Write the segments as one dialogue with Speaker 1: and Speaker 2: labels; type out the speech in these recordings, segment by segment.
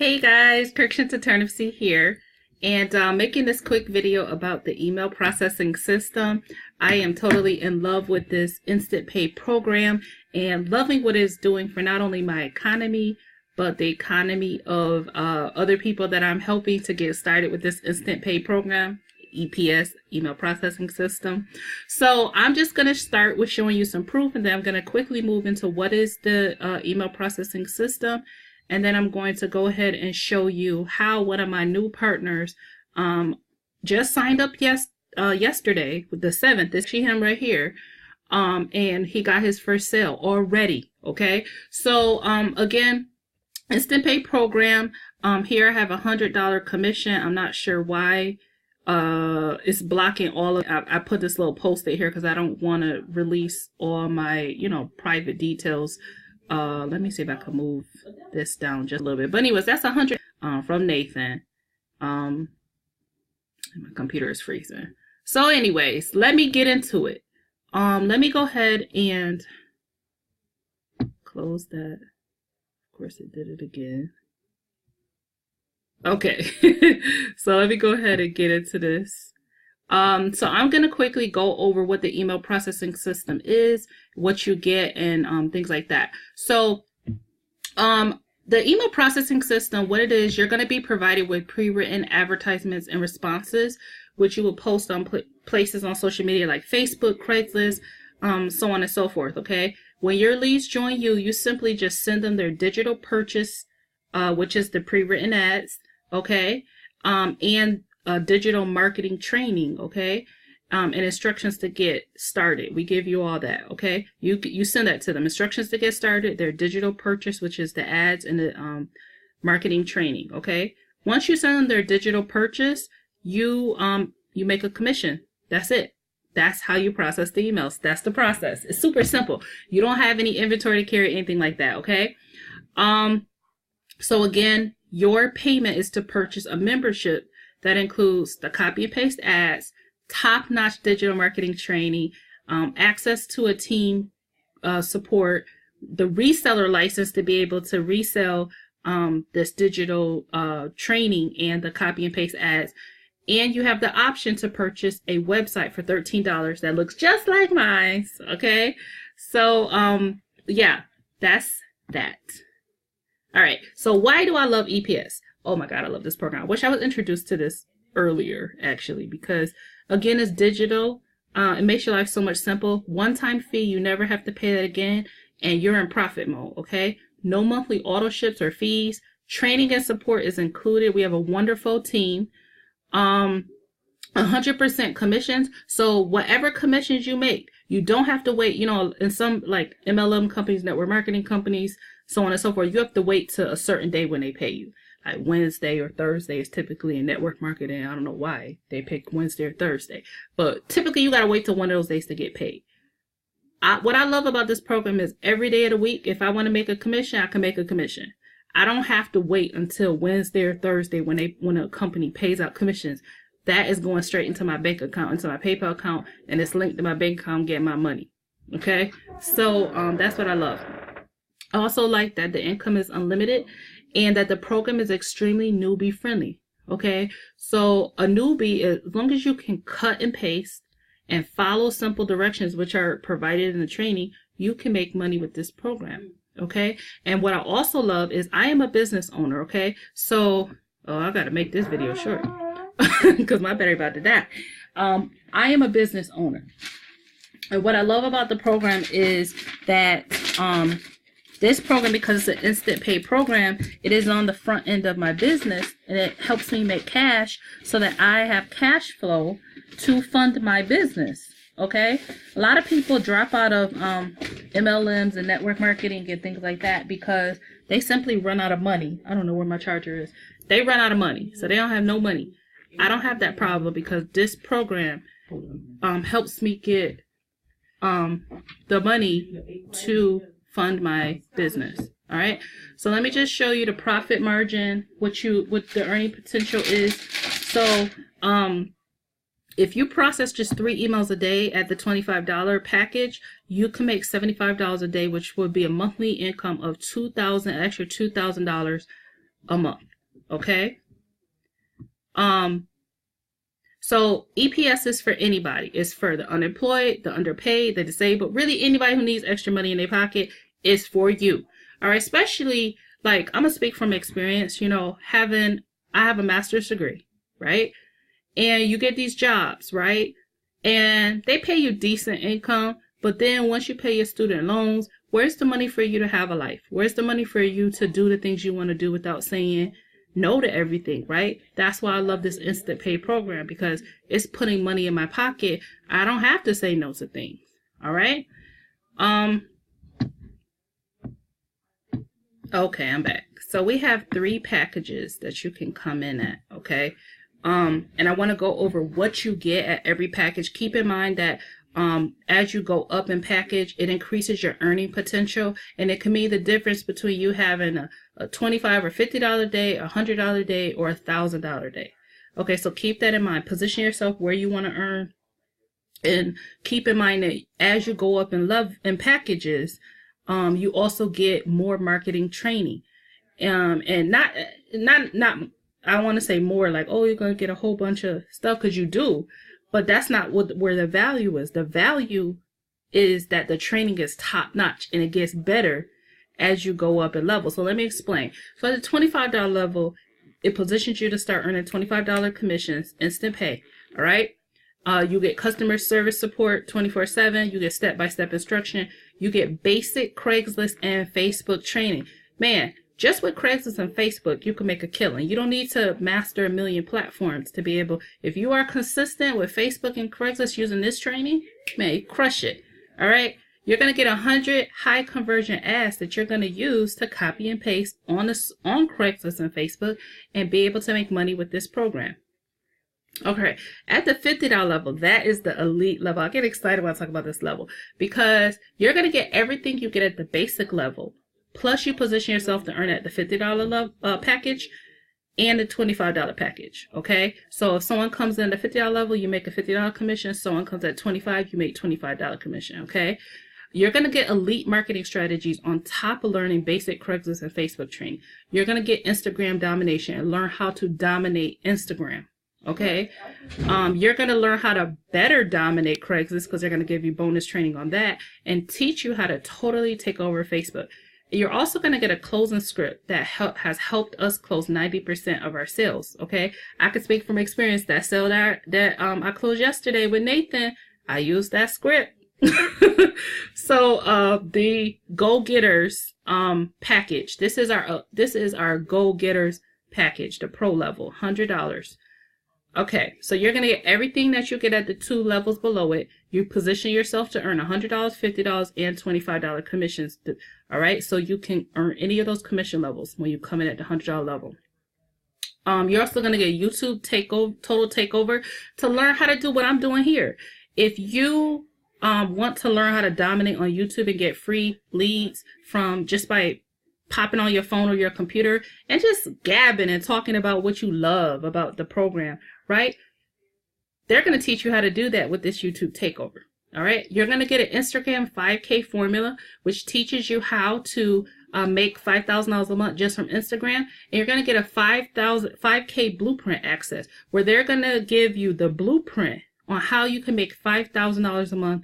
Speaker 1: Hey guys, 𝐸𝐸𝐸𝐸𝐸𝐸𝐸𝐸 here, and making this quick video about the email processing system. I am totally in love with this instant pay program and loving what it's doing for not only my economy, but the economy of other people that I'm helping to get started with this instant pay program, EPS, email processing system. So I'm just going to start with showing you some proof, and then I'm going to quickly move into what is the email processing system. And then I'm going to go ahead and show you how one of my new partners just signed up yesterday with the 7th. It's him right here. And he got his first sale already. Okay. So again, instant pay program. Here I have $100 commission. I'm not sure why it's blocking all of I put this little post-it here because I don't want to release all my private details. Let me see if I can move this down just a little bit. But anyways, that's 100 from Nathan. My computer is freezing. So anyways, let me get into it. Let me go ahead and close that. Of course it did it again. Okay. So let me go ahead and get into this. So I'm going to quickly go over what the email processing system is, what you get, and things like that. So the email processing system, what it is, you're going to be provided with pre-written advertisements and responses, which you will post on places on social media like Facebook, Craigslist, so on and so forth. Okay. When your leads join you, you simply just send them their digital purchase, which is the pre-written ads. Okay. And digital marketing training, okay, and instructions to get started. We give you all that, okay. You send that to them. Instructions to get started, their digital purchase, which is the ads, and the marketing training, okay. Once you send them their digital purchase, you make a commission. That's it. That's how you process the emails. That's the process. It's super simple. You don't have any inventory to carry, anything like that, okay. So again, your payment is to purchase a membership that includes the copy and paste ads, top-notch digital marketing training, access to a team support, the reseller license to be able to resell this digital training and the copy and paste ads. And you have the option to purchase a website for $13 that looks just like mine. Okay. So yeah, that's that. All right. So why do I love EPS? Oh my God, I love this program. I wish I was introduced to this earlier, actually, because again, it's digital. It makes your life so much simple. One-time fee, you never have to pay that again, and you're in profit mode, okay? No monthly auto ships or fees. Training and support is included. We have a wonderful team. 100% commissions. So whatever commissions you make, you don't have to wait, in some like MLM companies, network marketing companies, so on and so forth, you have to wait to a certain day when they pay you. Like Wednesday or Thursday is typically in network marketing. I don't know why they pick Wednesday or Thursday, but typically you got to wait till one of those days to get paid. What I love about this program is every day of the week, if I want to make a commission, I can make a commission. I don't have to wait until Wednesday or Thursday when a company pays out commissions. That is going straight into my bank account, into my PayPal account, and it's linked to my bank account, getting my money. Okay. So, that's what I love. I also like that the income is unlimited, and that the program is extremely newbie friendly. Okay. So a newbie, as long as you can cut and paste and follow simple directions, which are provided in the training, you can make money with this program. Okay. And what I also love is I am a business owner. Okay. So, I got to make this video short because my battery about to die. I am a business owner. And what I love about the program is that, this program, because it's an instant pay program, it is on the front end of my business, and it helps me make cash so that I have cash flow to fund my business. Okay. A lot of people drop out of MLMs and network marketing and things like that because they simply run out of money. I don't know where my charger is. They run out of money, so they don't have no money. I don't have that problem because this program helps me get the money to fund my business. All right. So let me just show you the profit margin, what the earning potential is. So if you process just 3 emails a day at the $25 package, you can make $75 a day, which would be a monthly income of $2,000 a month. Okay. So EPS is for anybody. It's for the unemployed, the underpaid, the disabled, really anybody who needs extra money in their pocket is for you. All right. Especially, like, I'm gonna speak from experience, you know, I have a master's degree, right? And you get these jobs, right? And they pay you decent income, but then once you pay your student loans, where's the money for you to have a life? Where's the money for you to do the things you want to do without saying no to everything, right? That's why I love this instant pay program, because it's putting money in my pocket. I don't have to say no to things. All right. Okay, I'm back. So we have 3 packages that you can come in at. Okay. And I want to go over what you get at every package. Keep in mind that as you go up in package, it increases your earning potential, and it can mean the difference between you having a $25 or $50 day, a $100 day, or a $1,000 day. Okay, so keep that in mind. Position yourself where you want to earn, and keep in mind that as you go up in packages, you also get more marketing training, and not I want to say more like, oh, you're going to get a whole bunch of stuff, because you do. But that's not where the value is. The value is that the training is top notch, and it gets better as you go up in level. So let me explain. So at the $25 level, it positions you to start earning $25 commissions, instant pay. All right. You get customer service support 24/7. You get step-by-step instruction. You get basic Craigslist and Facebook training. Man, just with Craigslist and Facebook, you can make a killing. You don't need to master a million platforms to be able. If you are consistent with Facebook and Craigslist using this training, man, you crush it. All right. You're going to get 100 high conversion ads that you're going to use to copy and paste on Craigslist and Facebook and be able to make money with this program. Okay. At the $50 level, that is the elite level. I get excited when I talk about this level, because you're going to get everything you get at the basic level. Plus, you position yourself to earn at the $50 package and the $25 package. Okay. So if someone comes in at the $50 level, you make a $50 commission. Someone comes at $25, you make $25 commission. Okay. You're going to get elite marketing strategies on top of learning basic Craigslist and Facebook training. You're going to get Instagram domination and learn how to dominate Instagram. Okay. You're going to learn how to better dominate Craigslist, because they're going to give you bonus training on that and teach you how to totally take over Facebook. You're also going to get a closing script that has helped us close 90% of our sales. Okay. I can speak from experience. That sale that I closed yesterday with Nathan, I used that script. So, the Go-Getters, package, this is our Go-Getters package, the pro level, $100. Okay. So you're going to get everything that you get at the 2 levels below it. You position yourself to earn $100, $50, and $25 commissions. All right. So you can earn any of those commission levels when you come in at the $100 level. You're also going to get YouTube total takeover to learn how to do what I'm doing here. If you want to learn how to dominate on YouTube and get free leads from just by popping on your phone or your computer and just gabbing and talking about what you love about the program, right? They're going to teach you how to do that with this YouTube takeover. All right. You're going to get an Instagram 5K formula, which teaches you how to make $5,000 a month just from Instagram. And you're going to get a 5K blueprint access, where they're going to give you the blueprint on how you can make $5,000 a month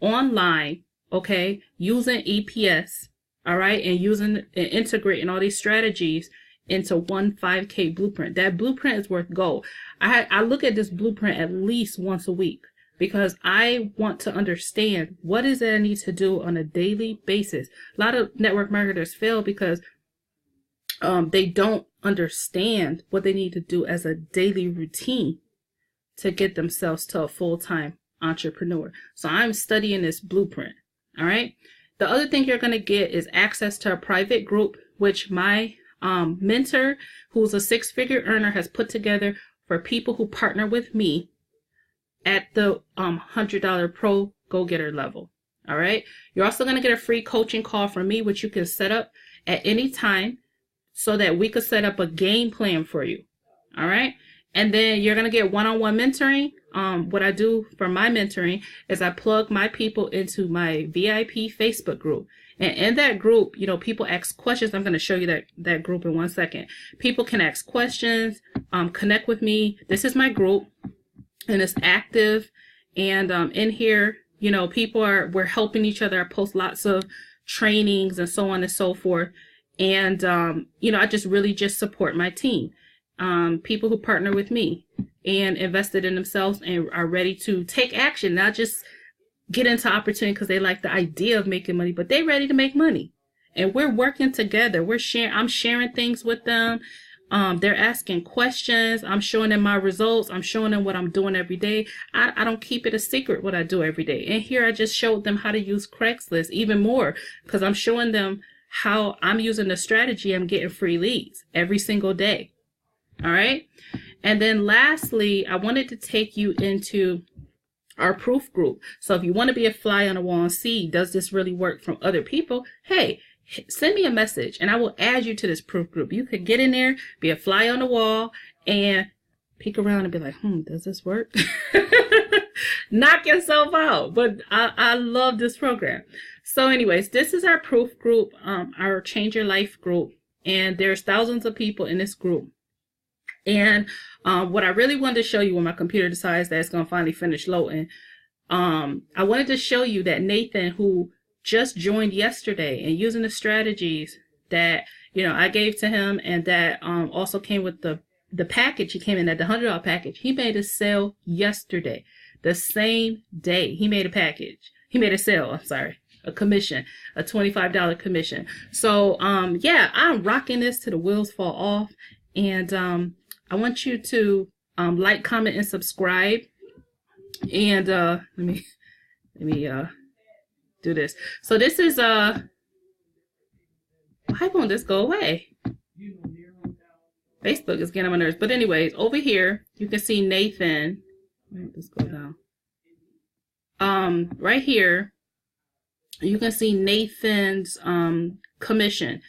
Speaker 1: online. Okay. Using EPS. All right. And integrating all these strategies into one 5K blueprint. That blueprint is worth gold. I look at this blueprint at least once a week, because I want to understand what is it I need to do on a daily basis. A lot of network marketers fail because they don't understand what they need to do as a daily routine to get themselves to a full-time entrepreneur. So I'm studying this blueprint. All right. The other thing you're going to get is access to a private group, which my mentor, who's a 6-figure earner, has put together for people who partner with me at the $100 pro go-getter level. All right. You're also going to get a free coaching call from me, which you can set up at any time so that we could set up a game plan for you. All right. And then you're going to get one-on-one mentoring. What I do for my mentoring is I plug my people into my VIP Facebook group. And in that group, you know, people ask questions. I'm going to show you that group in 1 second. People can ask questions, connect with me. This is my group, and it's active. And in here, you know, we're helping each other. I post lots of trainings and so on and so forth. And, you know, I just support my team. People who partner with me and invested in themselves and are ready to take action, not just get into opportunity because they like the idea of making money, but they're ready to make money. And we're working together. I'm sharing things with them. They're asking questions. I'm showing them my results. I'm showing them what I'm doing every day. I don't keep it a secret what I do every day. And here I just showed them how to use Craigslist even more, because I'm showing them how I'm using the strategy. I'm getting free leads every single day. All right. And then lastly, I wanted to take you into our proof group. So if you want to be a fly on the wall and see, does this really work from other people? Hey, send me a message and I will add you to this proof group. You could get in there, be a fly on the wall, and peek around and be like, does this work? Knock yourself out. But I love this program. So anyways, this is our proof group, our Change Your Life group. And there's thousands of people in this group. And what I really wanted to show you when my computer decides that it's going to finally finish loading, I wanted to show you that Nathan, who just joined yesterday and using the strategies that, you know, I gave to him, and that also came with the package. He came in at the $100 package. He made a sale yesterday, the same day he made a package. He made a sale, I'm sorry, a commission, a $25 commission. So yeah, I'm rocking this till the wheels fall off. And I want you to like, comment, and subscribe. And let me do this. So this is why won't this go away? Facebook is getting on my nerves. But anyways, over here you can see Nathan. Let this go down. Right here you can see Nathan's commission.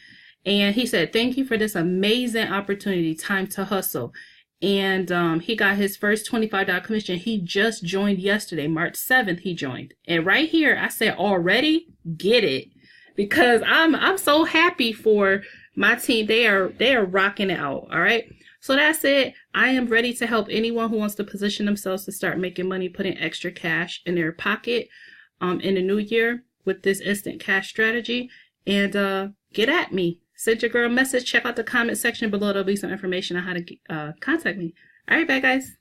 Speaker 1: And he said, thank you for this amazing opportunity, time to hustle. And he got his first $25 commission. He just joined yesterday, March 7th he joined. And right here, I said, already get it, because I'm so happy for my team. They are rocking it out. All right. So that's it. I am ready to help anyone who wants to position themselves to start making money, putting extra cash in their pocket in the new year with this instant cash strategy. And get at me. Send your girl a message. Check out the comment section below. There'll be some information on how to contact me. All right, bye guys.